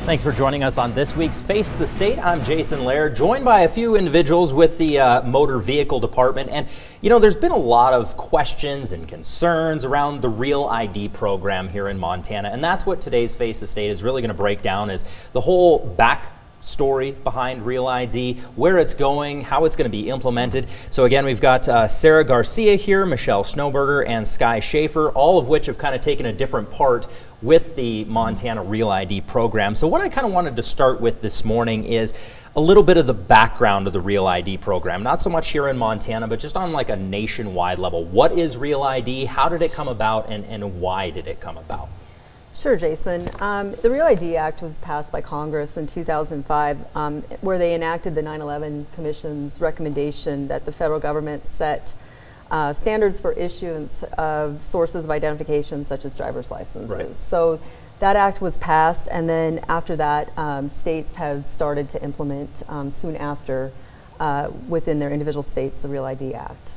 Thanks for joining us on this week's Face the State. I'm Jason Laird, joined by a few individuals with the Motor Vehicle Department. And, you know, there's been a lot of questions and concerns around the Real ID program here in Montana. And that's what today's Face the State is really going to break down, is the whole back story behind Real ID, where it's going, how it's going to be implemented. So again, we've got Sarah Garcia here, Michelle Snowberger, and Sky Schaefer, all of which have kind of taken a different part with the Montana Real ID program. So what I kind of wanted to start with this morning is a little bit of the background of the Real ID program, not so much here in Montana, but just on like a nationwide level. What is Real ID? How did it come about, and why did it come about? Sure, Jason. The Real ID Act was passed by Congress in 2005, where they enacted the 9/11 Commission's recommendation that the federal government set standards for issuance of sources of identification such as driver's licenses. Right. So that act was passed, and then after that, states have started to implement soon after within their individual states the Real ID Act.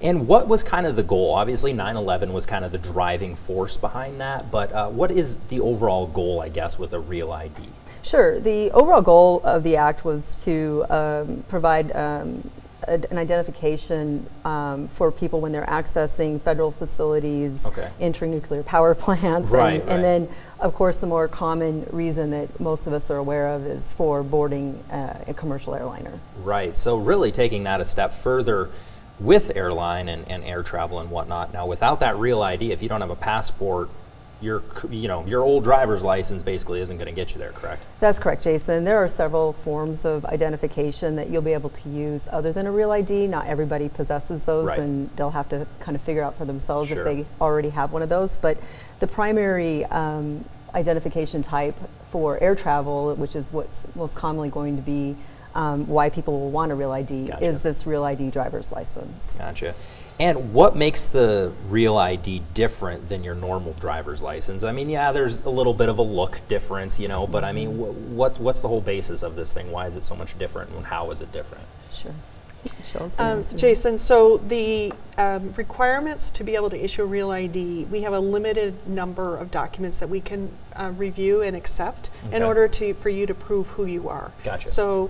And what was kind of the goal? Obviously 9/11 was kind of the driving force behind that, but what is the overall goal, I guess, with a Real ID? Sure. The overall goal of the act was to provide an identification for people when they're accessing federal facilities, entering nuclear power plants, and then, of course, the more common reason that most of us are aware of is for boarding a commercial airliner. Right. So really taking that a step further with airline and air travel and whatnot. Now, without that Real ID, if you don't have a passport, your old driver's license basically isn't going to get you there, correct? That's correct, Jason. There are several forms of identification that you'll be able to use other than a Real ID. Not everybody possesses those, and they'll have to kind of figure out for themselves if they already have one of those. But the primary identification type for air travel, which is what's most commonly going to be why people will want a Real ID, is this Real ID driver's license. Gotcha. And what makes the Real ID different than your normal driver's license? I mean, yeah, there's a little bit of a look difference, you know, but I mean, what's the whole basis of this thing? Why is it so much different, and how is it different? Sure. Jason, so the requirements to be able to issue a Real ID, we have a limited number of documents that we can review and accept in order for you to prove who you are. Gotcha. So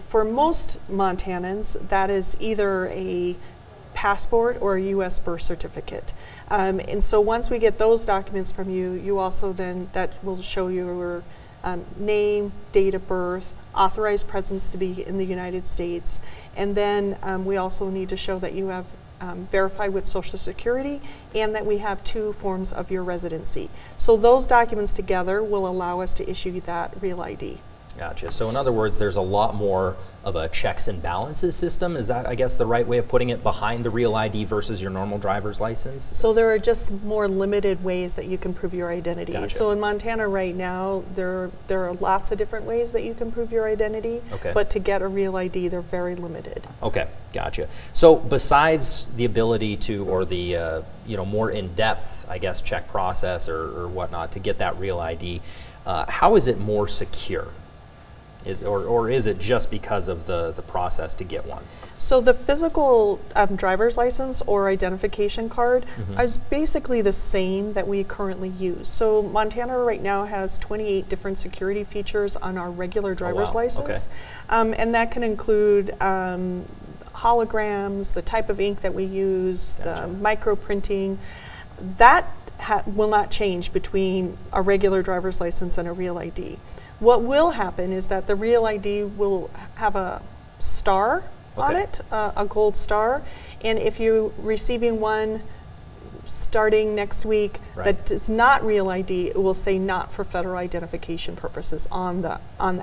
for most Montanans, that is either a passport or a U.S. birth certificate. And so once we get those documents from you, you also then, that will show your name, date of birth, authorized presence to be in the United States, and then we also need to show that you have verified with Social Security and that we have 2 forms of your residency. So those documents together will allow us to issue that Real ID. Gotcha. So in other words, there's a lot more of a checks and balances system. Is that, I guess, the right way of putting it, behind the Real ID versus your normal driver's license? So there are just more limited ways that you can prove your identity. Gotcha. So in Montana right now, there are lots of different ways that you can prove your identity, but to get a Real ID, they're very limited. Okay, gotcha. So besides the ability to, or the more in-depth, I guess, check process or whatnot to get that Real ID, how is it more secure? Or is it just because of the process to get one? So the physical driver's license or identification card is basically the same that we currently use. So Montana right now has 28 different security features on our regular driver's license. And that can include holograms, the type of ink that we use, the micro printing. That will not change between a regular driver's license and a Real ID. What will happen is that the Real ID will have a star on it, a gold star, and if you're receiving one starting next week that is not Real ID, it will say not for federal identification purposes on the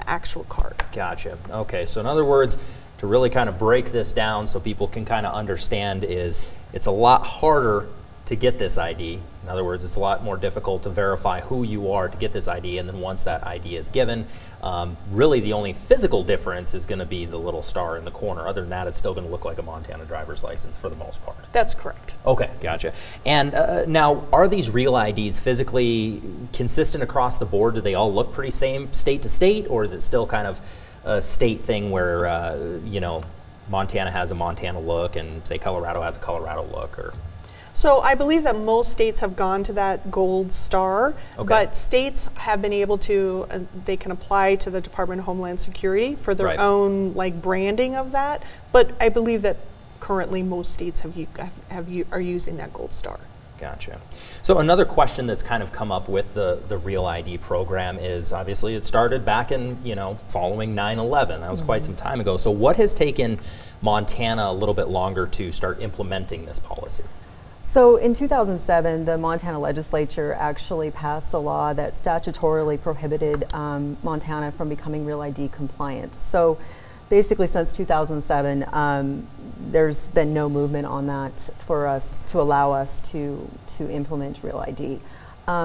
actual card. Gotcha. Okay, so in other words, to really kind of break this down so people can kind of understand, is it's a lot harder to get this ID. In other words, it's a lot more difficult to verify who you are to get this ID, and then once that ID is given, really the only physical difference is going to be the little star in the corner. Other than that, it's still going to look like a Montana driver's license for the most part. That's correct. Okay, gotcha. And now, are these Real IDs physically consistent across the board? Do they all look pretty same state to state, or is it still kind of a state thing where, Montana has a Montana look and say Colorado has a Colorado look? Or So I believe that most states have gone to that gold star, but states have been able to, they can apply to the Department of Homeland Security for their own like branding of that. But I believe that currently most states are using that gold star. Gotcha. So another question that's kind of come up with the Real ID program is, obviously it started back in, following 9/11. That was quite some time ago. So what has taken Montana a little bit longer to start implementing this policy? So in 2007, the Montana legislature actually passed a law that statutorily prohibited Montana from becoming Real ID compliant. So basically since 2007, there's been no movement on that for us to allow us to implement Real ID.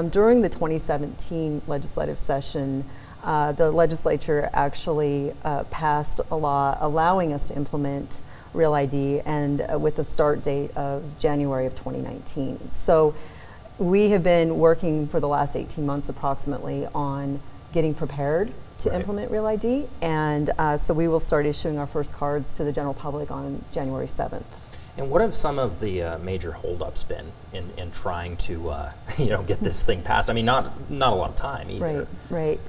During the 2017 legislative session, the legislature actually passed a law allowing us to implement Real ID, and with the start date of January of 2019. So we have been working for the last 18 months approximately on getting prepared to implement Real ID, and so we will start issuing our first cards to the general public on January 7th. And what have some of the major holdups been in trying to get this thing passed? I mean, not a lot of time either. Right.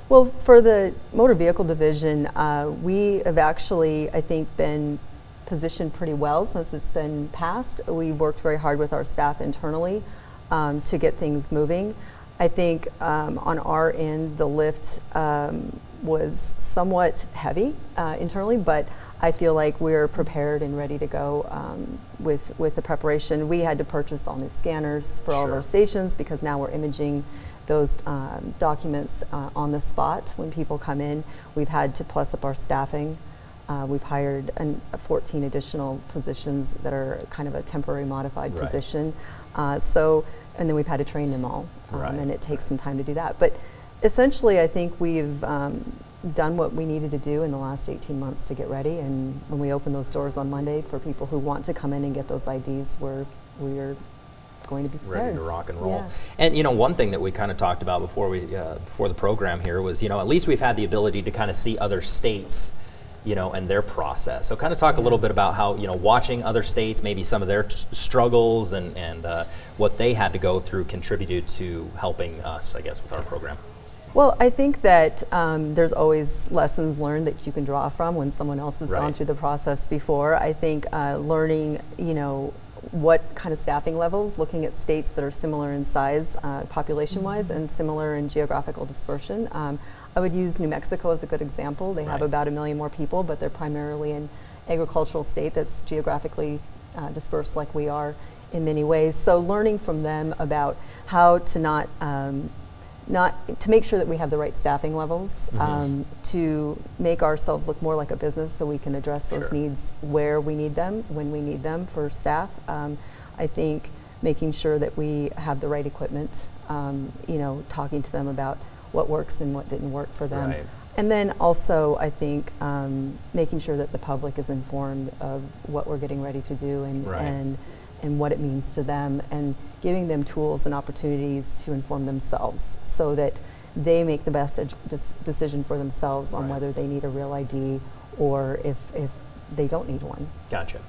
Well, for the Motor Vehicle Division, we have actually, I think, been positioned pretty well since it's been passed. We worked very hard with our staff internally to get things moving. I think on our end, the lift was somewhat heavy internally, but I feel like we're prepared and ready to go with the preparation. We had to purchase all new scanners for all of our stations because now we're imaging those documents on the spot when people come in. We've had to plus up our staffing. We've hired 14 additional positions that are kind of a temporary modified position. And then we've had to train them all, and it takes some time to do that. But essentially, I think we've done what we needed to do in the last 18 months to get ready. And when we open those doors on Monday for people who want to come in and get those IDs, we're going to be prepared. Ready to rock and roll. And one thing that we kind of talked about before the program here was, at least we've had the ability to kind of see other states and their process. So kind of talk a little bit about how, watching other states, maybe some of their struggles and what they had to go through contributed to helping us, I guess, with our program. Well, I think that there's always lessons learned that you can draw from when someone else has gone through the process before. I think learning, what kind of staffing levels, looking at states that are similar in size, population-wise, and similar in geographical dispersion. I would use New Mexico as a good example. They have about 1 million more people, but they're primarily an agricultural state that's geographically dispersed like we are in many ways. So learning from them about how to not to make sure that we have the right staffing levels, to make ourselves look more like a business so we can address those needs where we need them, when we need them for staff. I think making sure that we have the right equipment, talking to them about what works and what didn't work for them. And then also, I think, making sure that the public is informed of what we're getting ready to do and what it means to them, and giving them tools and opportunities to inform themselves so that they make the best decision for themselves on whether they need a Real ID or if they don't need one. Gotcha.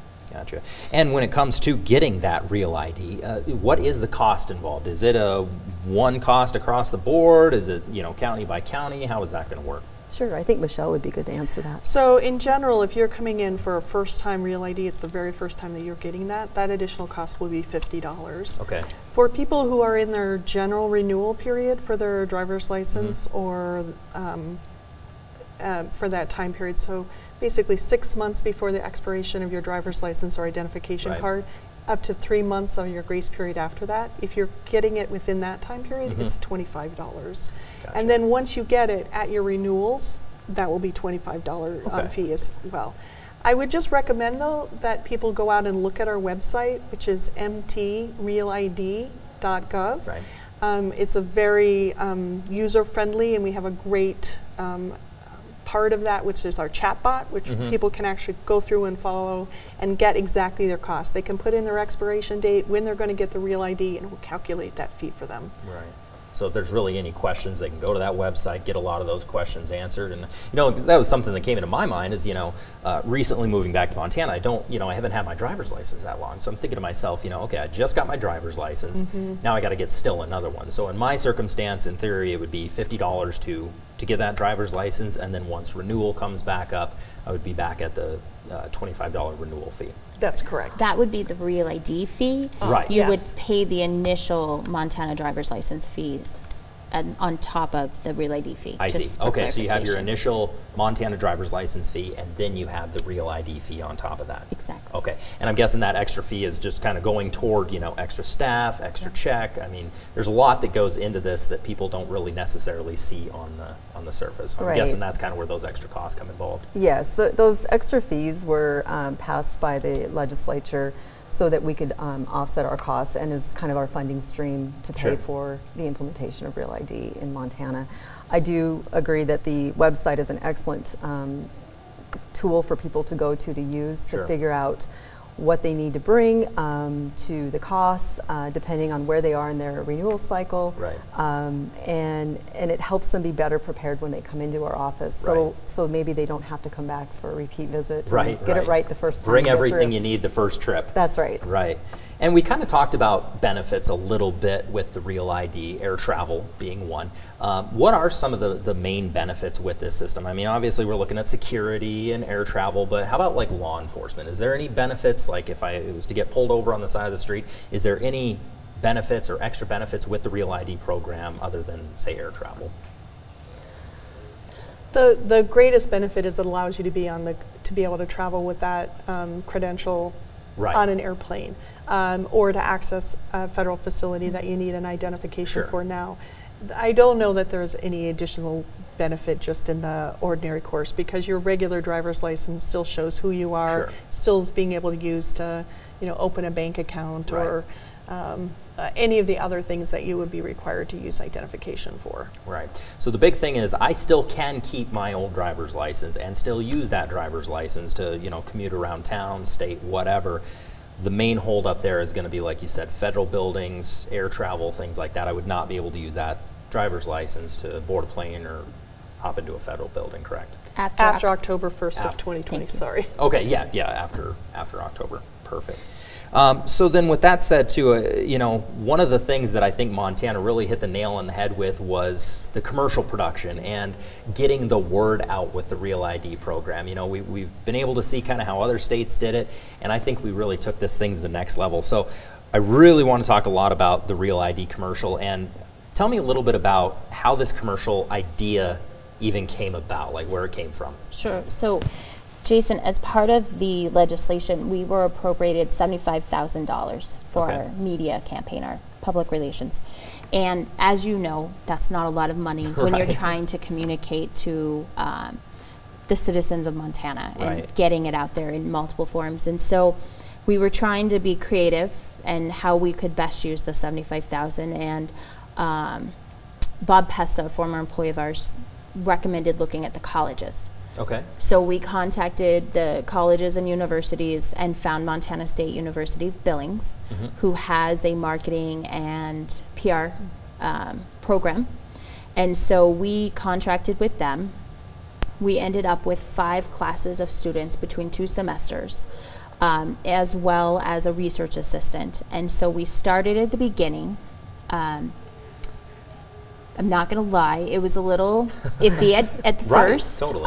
And when it comes to getting that Real ID, what is the cost involved? Is it a one cost across the board? Is it, county by county? How is that going to work? Sure, I think Michelle would be good to answer that. So in general, if you're coming in for a first time Real ID, it's the very first time that you're getting that additional cost will be $50. Okay. For people who are in their general renewal period for their driver's license or for that time period, so basically 6 months before the expiration of your driver's license or identification card, up to 3 months of your grace period after that. If you're getting it within that time period, it's $25. Gotcha. And then once you get it at your renewals, that will be $25 fee as well. I would just recommend, though, that people go out and look at our website, which is mtrealid.gov. It's a very user-friendly, and we have a great part of that, which is our chatbot, which people can actually go through and follow and get exactly their cost. They can put in their expiration date, when they're going to get the Real ID, and it will calculate that fee for them. So if there's really any questions, they can go to that website, get a lot of those questions answered. And, that was something that came into my mind is, recently moving back to Montana, I haven't had my driver's license that long. So I'm thinking to myself, okay, I just got my driver's license. Now I got to get still another one. So in my circumstance, in theory, it would be $50 to get that driver's license. And then once renewal comes back up, I would be back at the $25 renewal fee. That's correct. That would be the Real ID fee. Right. You Yes. would pay the initial Montana driver's license fees on top of the Real ID fee. I see. just for Okay, so you have your clarification. initial Montana driver's license fee, and then you have the Real ID fee on top of that. Exactly. Okay, and I'm guessing that extra fee is just kind of going toward, extra staff, extra check. I mean, there's a lot that goes into this that people don't really necessarily see on the surface. I'm Right. guessing that's kind of where those extra costs come involved. Yes, those extra fees were passed by the legislature so that we could offset our costs and is kind of our funding stream to pay Sure. for the implementation of Real ID in Montana. I do agree that the website is an excellent tool for people to go to use Sure. to figure out what they need to bring to the costs, depending on where they are in their renewal cycle. Right. And it helps them be better prepared when they come into our office. So maybe they don't have to come back for a repeat visit. Right, Get right. it right the first time. Bring they go everything through. you need the first trip. That's right. Right. And we kind of talked about benefits a little bit with the Real ID, air travel being one. What are some of the main benefits with this system? I mean, obviously we're looking at security and air travel, but how about like law enforcement? Is there any benefits, like if I was to get pulled over on the side of the street, is there any benefits or extra benefits with the Real ID program other than, say, air travel? The greatest benefit is it allows you to be able to travel with that credential Right. on an airplane, or to access a federal facility that you need an identification Sure. for now. I don't know that there's any additional benefit just in the ordinary course, because your regular driver's license still shows who you are, Sure. still is being able to use to, open a bank account Right. or any of the other things that you would be required to use identification for. Right. So the big thing is I still can keep my old driver's license and still use that driver's license to, commute around town, state, whatever. The main holdup there is going to be, like you said, federal buildings, air travel, things like that. I would not be able to use that driver's license to board a plane or hop into a federal building, correct? After October 1st of After. 2020, Thank you. sorry. Okay, yeah, after October. Perfect. So then with that said too, one of the things that I think Montana really hit the nail on the head with was the commercial production and getting the word out with the Real ID program. We've been able to see kind of how other states did it, and I think we really took this thing to the next level. So I really want to talk a lot about the Real ID commercial, and tell me a little bit about how this commercial idea even came about, like where it came from. Sure. So, Jason, as part of the legislation, we were appropriated $75,000 for Okay. our media campaign, our public relations. And as you know, that's not a lot of money when you're Right. trying to communicate to the citizens of Montana and Right. getting it out there in multiple forms. And so we were trying to be creative and how we could best use the $75,000. And Bob Pesta, a former employee of ours, recommended looking at the colleges. Okay. So we contacted the colleges and universities and found Montana State University Billings, who has a marketing and PR program. And so we contracted with them. We ended up with 5 classes of students between 2 semesters, as well as a research assistant. And so we started at the beginning. I'm not going to lie, it was a little iffy at the Right, first. totally.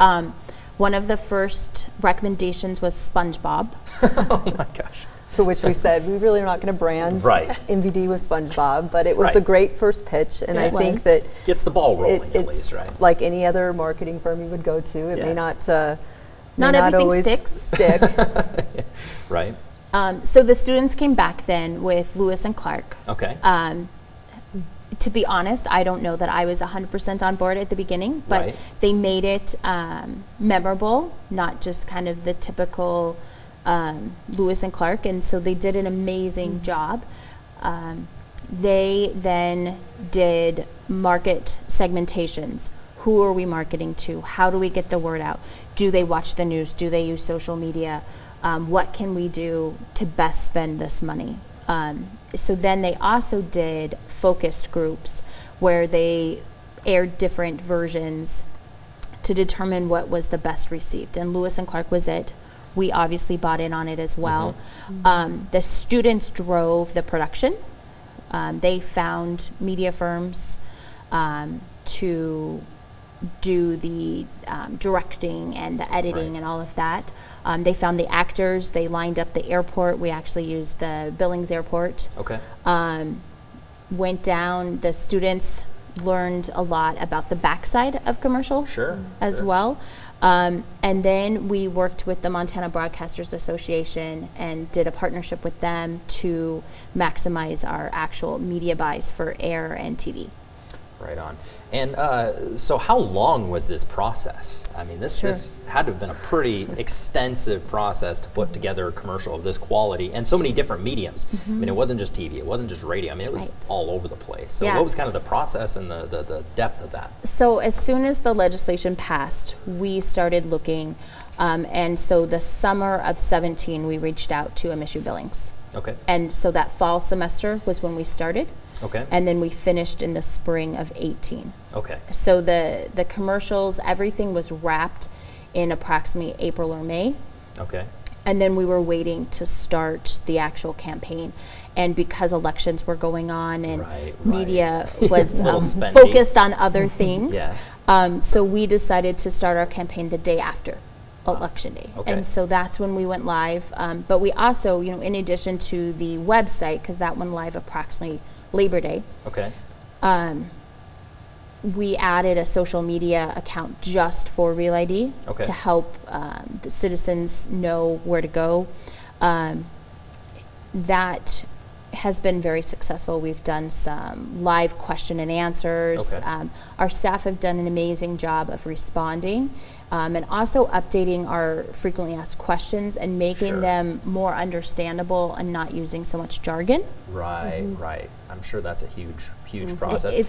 One of the first recommendations was SpongeBob. Oh my gosh. To which we said, we really are not going to brand Right. MVD with SpongeBob, but it was Right. a great first pitch, and I It think was. that Gets the ball rolling at it's least, right? like any other marketing firm you would go to. It Yeah. may not Not everything always sticks. stick. Right. So the students came back then with Lewis and Clark. Okay. To be honest, I don't know that I was 100% on board at the beginning, but Right. they made it memorable, not just kind of the typical Lewis and Clark, and so they did an amazing job. They then did market segmentations. Who are we marketing to? How do we get the word out? Do they watch the news? Do they use social media? What can we do to best spend this money? So then they also did focused groups where they aired different versions to determine what was the best received. And Lewis and Clark was it. We obviously bought in on it as well. The students drove the production. They found media firms to do the directing and the editing and all of that. They found the actors. They lined up the airport. We actually used the Billings Airport. Okay. Went down. The students learned a lot about the backside of commercial as well. And then we worked with the Montana Broadcasters Association and did a partnership with them to maximize our actual media buys for air and TV. Right on. And so how long was this process? I mean, this had to have been a pretty extensive process to put together a commercial of this quality and so many different mediums. I mean, it wasn't just TV, it wasn't just radio. I mean, it was all over the place. So what was kind of the process and the depth of that? So as soon as the legislation passed, we started looking. And so the summer of 17, we reached out to MSU Billings. Okay. And so that fall semester was when we started. Okay. And then we finished in the spring of 18. Okay. So the commercials, everything was wrapped in approximately April or May. Okay. And then we were waiting to start the actual campaign. And because elections were going on and media was focused on other things, so we decided to start our campaign the day after Election Day. Okay. And so that's when we went live. But we also, in addition to the website, because that went live approximately Labor Day. Okay. We added a social media account just for Real ID to help the citizens know where to go. That has been very successful. We've done some live question and answers. Our staff have done an amazing job of responding and also updating our frequently asked questions and making them more understandable and not using so much jargon. Right. I'm sure that's a huge process.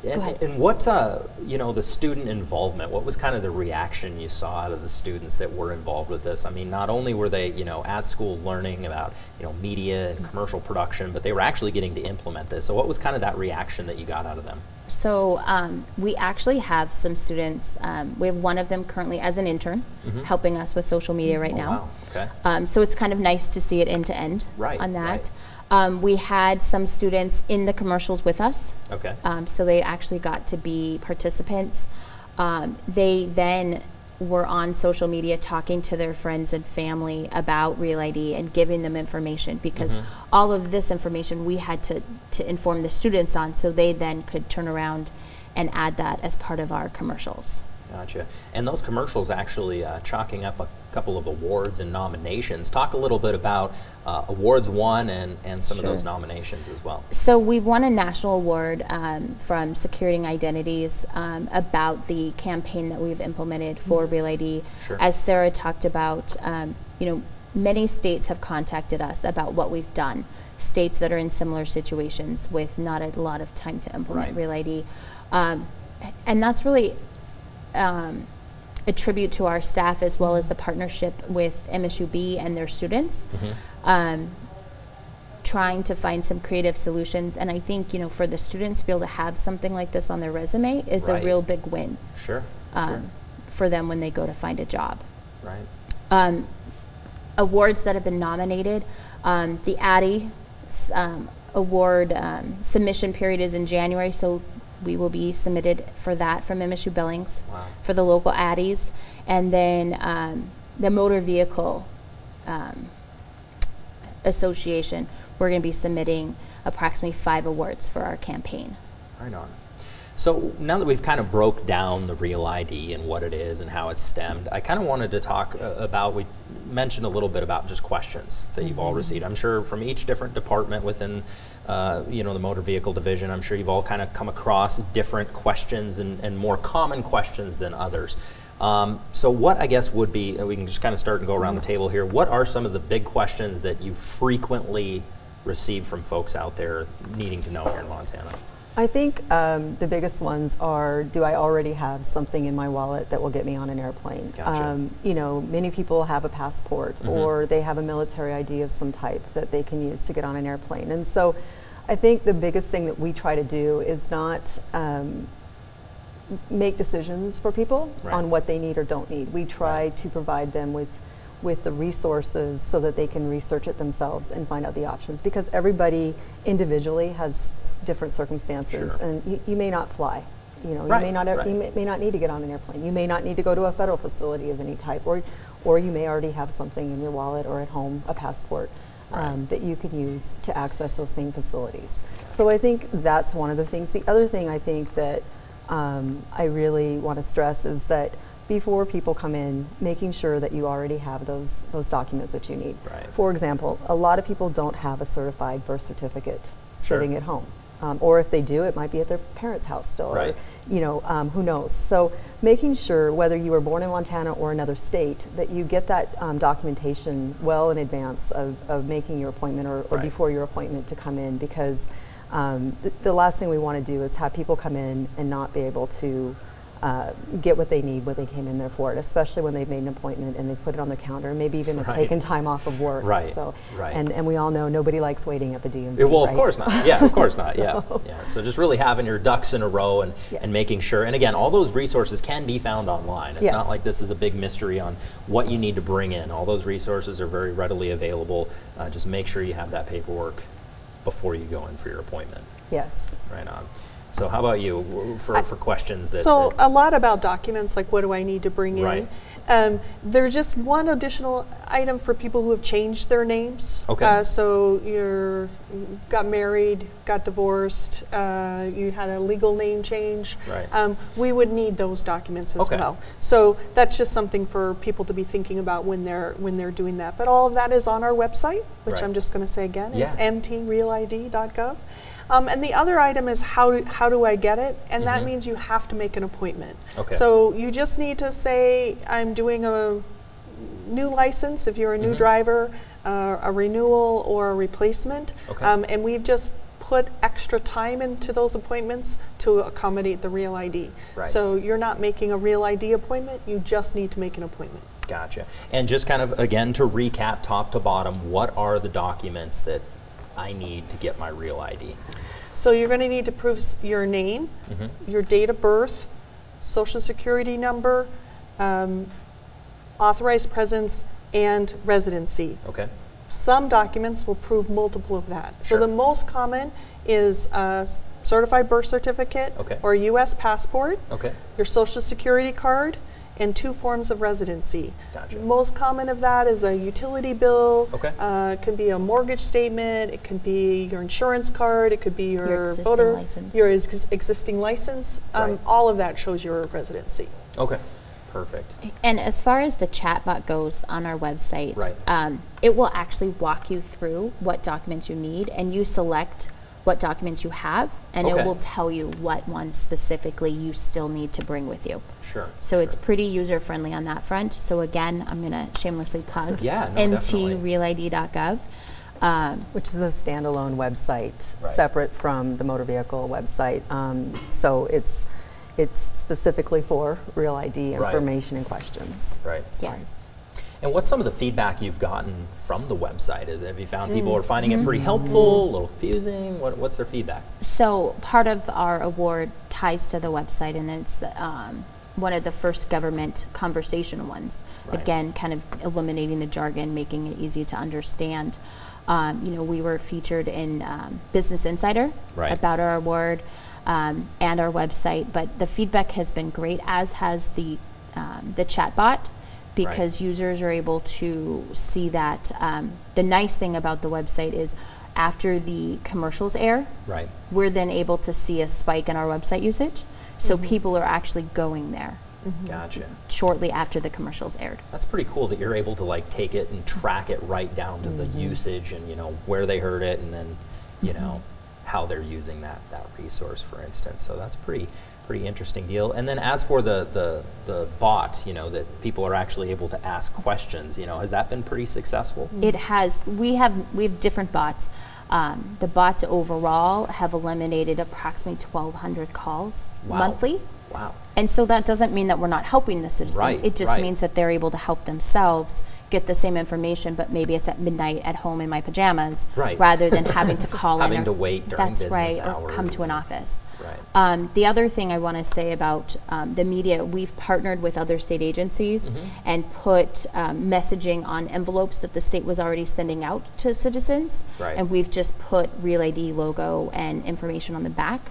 And what, the student involvement, what was kind of the reaction you saw out of the students that were involved with this? I mean, not only were they, at school learning about, media and commercial production, but they were actually getting to implement this. So what was kind of that reaction that you got out of them? So we actually have some students, we have one of them currently as an intern helping us with social media right now. Wow. Okay. So it's kind of nice to see it end to end on that. Right. We had some students in the commercials with us. Okay. So they actually got to be participants. They then were on social media talking to their friends and family about Real ID and giving them information, because all of this information we had to inform the students on, so they then could turn around and add that as part of our commercials. Gotcha. And those commercials actually chalking up a couple of awards and nominations. Talk a little bit about awards won and some of those nominations as well. So we've won a national award from Securing Identities about the campaign that we've implemented for Real ID. As Sarah talked about, many states have contacted us about what we've done. States that are in similar situations with not a lot of time to implement Real ID. And that's really a tribute to our staff, as well as the partnership with MSUB and their students, trying to find some creative solutions. And I think, for the students to be able to have something like this on their resume is a real big win for them when they go to find a job. Awards that have been nominated, the Addy award submission period is in January, so we will be submitted for that from MSU Billings for the local Addies. And then the Motor Vehicle Association, we're going to be submitting approximately 5 awards for our campaign. Right on. So now that we've kind of broke down the Real ID and what it is and how it's stemmed, I kind of wanted to talk about, we mentioned a little bit about just questions that you've all received. I'm sure from each different department within the motor vehicle division, I'm sure you've all kind of come across different questions and more common questions than others. So what I guess would be, we can just kind of start and go around the table here, what are some of the big questions that you frequently receive from folks out there needing to know here in Montana? I think the biggest ones are, do I already have something in my wallet that will get me on an airplane? Gotcha. Many people have a passport or they have a military ID of some type that they can use to get on an airplane. And so I think the biggest thing that we try to do is not make decisions for people on what they need or don't need. We try to provide them with the resources so that they can research it themselves and find out the options, because everybody individually has different circumstances, and you may not fly. You know, you may not need to get on an airplane. You may not need to go to a federal facility of any type, or you may already have something in your wallet or at home, a passport, that you can use to access those same facilities. So I think that's one of the things. The other thing I think that I really want to stress is that before people come in, making sure that you already have those documents that you need. For example, a lot of people don't have a certified birth certificate sitting at home. Or if they do, it might be at their parents' house still, or, you know, who knows. So making sure, whether you were born in Montana or another state, that you get that documentation well in advance of making your appointment or before your appointment to come in, because the last thing we want to do is have people come in and not be able to get what they need when they came in there for it, especially when they've made an appointment and they've put it on their calendar, and maybe even have taken time off of work. So, and we all know nobody likes waiting at the DMV. Well, of course not. Yeah, of course not. Yeah. So just really having your ducks in a row and making sure. And again, all those resources can be found online. It's not like this is a big mystery on what you need to bring in. All those resources are very readily available. Just make sure you have that paperwork before you go in for your appointment. Yes. Right on. So how about you for questions that... So a lot about documents, like what do I need to bring in? There's just one additional item for people who have changed their names. So you got married, got divorced, you had a legal name change. We would need those documents as well. So that's just something for people to be thinking about when they're doing that. But all of that is on our website, which I'm just going to say again, is mtrealid.gov. And the other item is how do I get it? And that means you have to make an appointment. So you just need to say, I'm doing a new license if you're a new driver, a renewal or a replacement. And we've just put extra time into those appointments to accommodate the Real ID. So you're not making a Real ID appointment, you just need to make an appointment. Gotcha. And just kind of, again, to recap top to bottom, what are the documents that I need to get my Real ID? So you're going to need to prove your name, your date of birth, social security number, authorized presence, and residency. Some documents will prove multiple of that. So the most common is a certified birth certificate or a U.S. passport, your social security card, and 2 forms of residency. Most common of that is a utility bill. It can be a mortgage statement. It can be your insurance card. It could be your existing license. All of that shows your residency. Perfect. And as far as the chatbot goes on our website, it will actually walk you through what documents you need, and you select what documents you have, and it will tell you what ones specifically you still need to bring with you. So it's pretty user-friendly on that front. So again, I'm going to shamelessly plug mtrealid.gov. Which is a standalone website, separate from the motor vehicle website. So it's specifically for Real ID information and questions. And what's some of the feedback you've gotten from the website? Have you found people are finding it pretty helpful, a little confusing? What's their feedback? So part of our award ties to the website, and it's one of the first government conversation ones. Again, kind of eliminating the jargon, making it easy to understand. You know, we were featured in Business Insider about our award and our website, but the feedback has been great, as has the chatbot, because users are able to see that. The nice thing about the website is after the commercials air, we're then able to see a spike in our website usage. So people are actually going there shortly after the commercials aired. That's pretty cool that you're able to like take it and track it right down to the usage and, you know, where they heard it, and then, you know, how they're using that resource, for instance. So that's pretty interesting deal. And then as for the bot, you know, that people are actually able to ask questions, you know, has that been pretty successful? It has. We have different bots. The bots overall have eliminated approximately 1,200 calls monthly. And so that doesn't mean that we're not helping the citizen. It just means that they're able to help themselves get the same information, but maybe it's at midnight at home in my pajamas, right, rather than having to call in. Having to wait during business hours. Or come to an office. Right. The other thing I want to say about the media, we've partnered with other state agencies and put messaging on envelopes that the state was already sending out to citizens. Right. And we've just put Real ID logo and information on the back.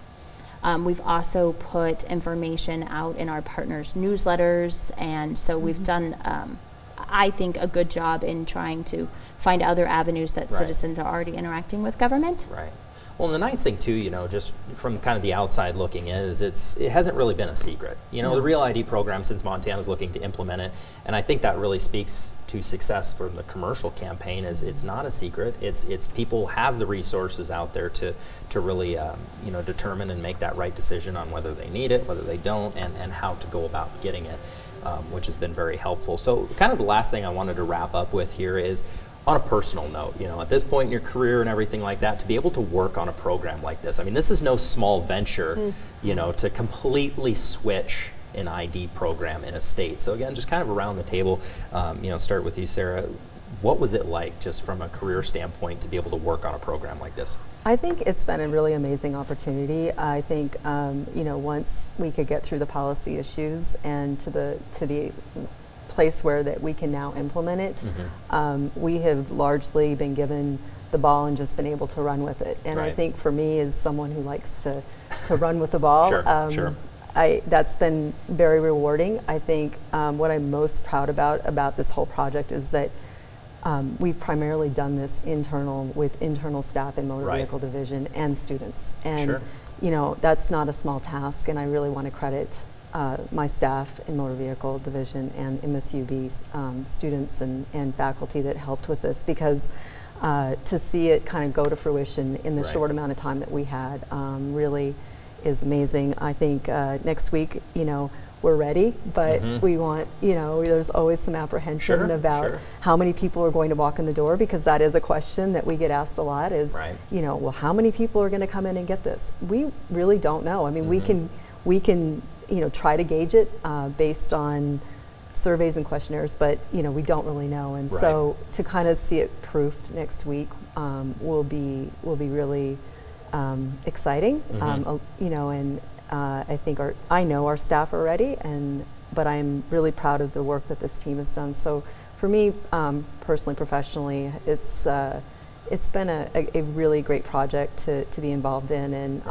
We've also put information out in our partners' newsletters, and so we've done, I think, a good job in trying to find other avenues that citizens are already interacting with government. Right. Well, and the nice thing too, just from kind of the outside looking in, is it hasn't really been a secret. The Real ID program, since Montana's looking to implement it, and I think that really speaks to success from the commercial campaign, is it's not a secret. It's people have the resources out there to really determine and make that right decision on whether they need it, whether they don't, and how to go about getting it, which has been very helpful. So kind of the last thing I wanted to wrap up with here is, on a personal note, at this point in your career and everything like that, to be able to work on a program like this, I mean, this is no small venture, to completely switch an ID program in a state. So again, just kind of around the table, start with you, Sarah. What was it like, just from a career standpoint, to be able to work on a program like this? I think it's been a really amazing opportunity. I think, once we could get through the policy issues and to the place where that we can now implement it, we have largely been given the ball and just been able to run with it. And I think for me, as someone who likes to run with the ball, Sure. That's been very rewarding. I think what I'm most proud about this whole project is that we've primarily done this with internal staff in motor vehicle division and students. And that's not a small task, and I really want to credit my staff in motor vehicle division and MSUB students and faculty that helped with this, because to see it kind of go to fruition in the short amount of time that we had really is amazing. I think next week, we're ready, but we want, there's always some apprehension about how many people are going to walk in the door, because that is a question that we get asked a lot is, well, how many people are going to come in and get this? We really don't know. I mean, we can try to gauge it based on surveys and questionnaires, but we don't really know. And so to kind of see it proofed next week will be really exciting. And I think I know our staff are ready, but I'm really proud of the work that this team has done. So for me, personally, professionally, it's been a really great project to be involved in, and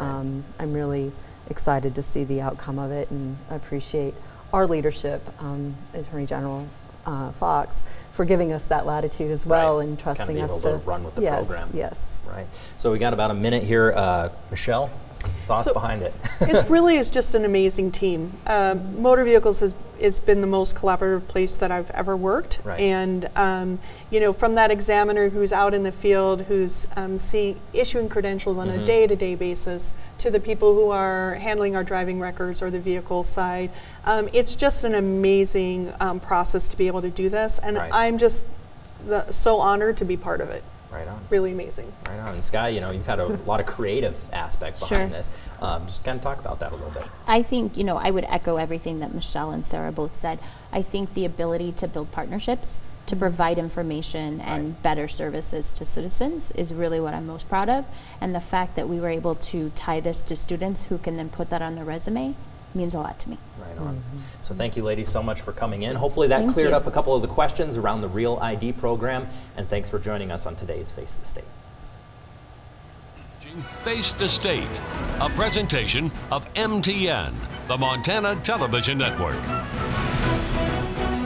I'm really excited to see the outcome of it, and I appreciate our leadership, Attorney General Fox, for giving us that latitude as well, and trusting kind of us to run with the program. Yes. Right. So we got about a minute here. Michelle, thoughts behind it? It really is just an amazing team. Motor Vehicles has been the most collaborative place that I've ever worked. And from that examiner who's out in the field, who's issuing credentials on a day-to-day basis, to the people who are handling our driving records or the vehicle side, it's just an amazing process to be able to do this, and I'm just so honored to be part of it. Right on. Really amazing. Right on. And Sky, you've had a lot of creative aspects behind this. Just kind of talk about that a little bit. I think, I would echo everything that Michelle and Sarah both said. I think the ability to build partnerships, to provide information and better services to citizens is really what I'm most proud of. And the fact that we were able to tie this to students who can then put that on their resume means a lot to me. Right on. So thank you, ladies, so much for coming in. Hopefully that cleared up a couple of the questions around the Real ID program, and thanks for joining us on today's Face the State. Face the State, a presentation of MTN, the Montana Television Network.